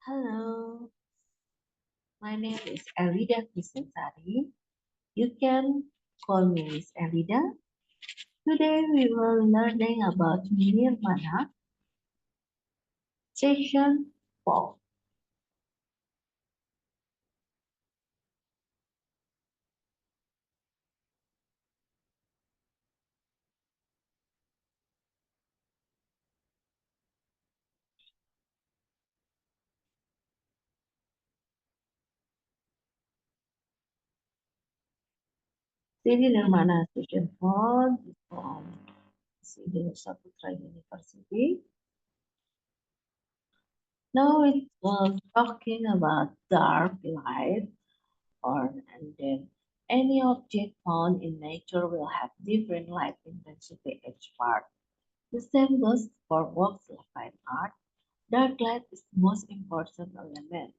Hello, my name is Elida Kisantari. You can call me Miss Elida. Today we will learning about Nirmana Session 4. Sri Nirmana Session 4 is from Sri Saputra University. Now it was talking about dark light or and then any object found in nature will have different light intensity each part. The same goes for works of fine art. Dark light is the most important element,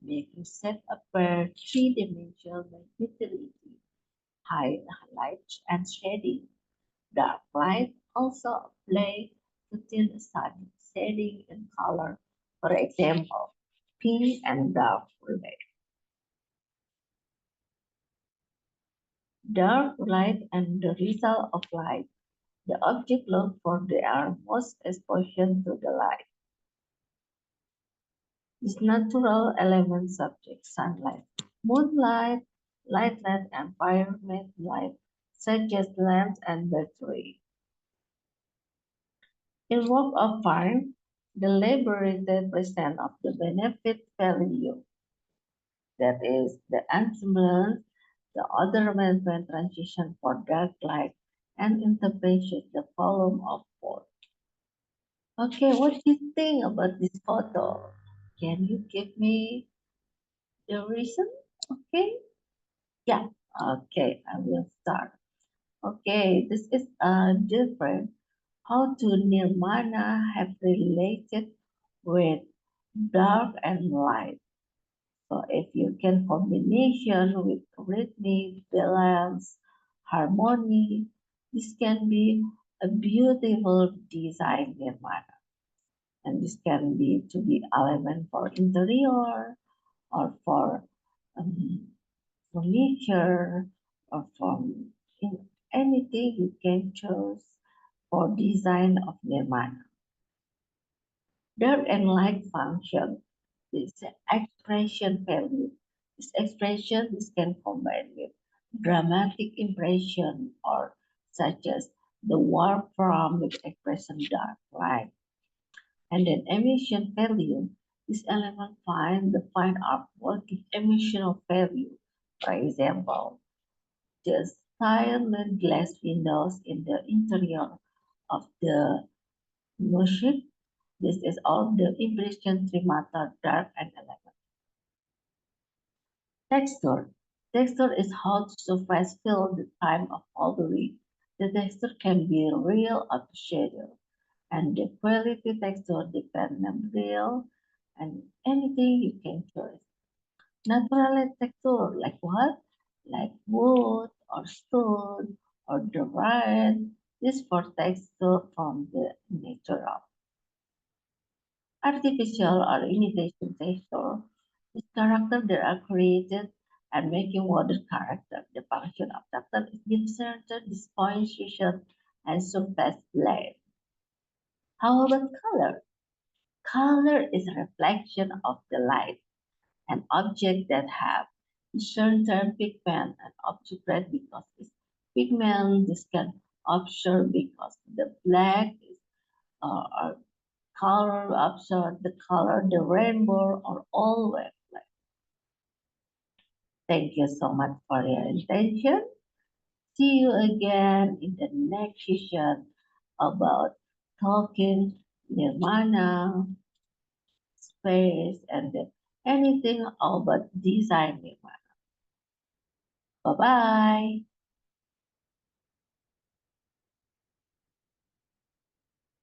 making shape appear three-dimensional by utility, highlight and shading. Dark light also play subtle shading and color. For example, pink and dark red. Dark light and the result of light. The object look for they are most exposure to the light. Its natural element subject sunlight, moonlight, lightning, and environment light, such as lamps and battery. In work of art, the liberated present of the benefit value, that is, the ensemble, the other movement transition for dark light, and interpretation the volume of both. Okay, what do you think about this photo? Can you give me the reason? Okay. Yeah, okay, I will start. Okay, this is different. How to Nirmana have related with dark and light. So if you can combination with rhythmic, balance, harmony, this can be a beautiful design Nirmana. And this can be to be element for interior or for um, furniture or from in anything you can choose for design of Nirmana. Dark and light function is an expression value. This expression is can combine with dramatic impression or such as the warm from with expression dark light. And then emission value. This element find the fine artwork with emotional value. For example, the silent glass windows in the interior of the mosque. This is all the impression trimata dark and elegant. Texture. Texture is how the surface feel the time of coloring. The texture can be real or shadow. And the quality texture depends on real and anything you can choose. Natural texture like what? Like wood or stone or the rind. This for texture from the natural. Artificial or imitation texture is character that are created and making water character. The function of texture is give certain disposition and surface blend. How about color? Color is a reflection of the light. An object that have certain pigment and object red because it's pigment. This can observe because the black is color observe the color the rainbow or all red black. Thank you so much for your attention. See you again in the next session about talking Nirmana space and anything about design Nirmana. Bye bye.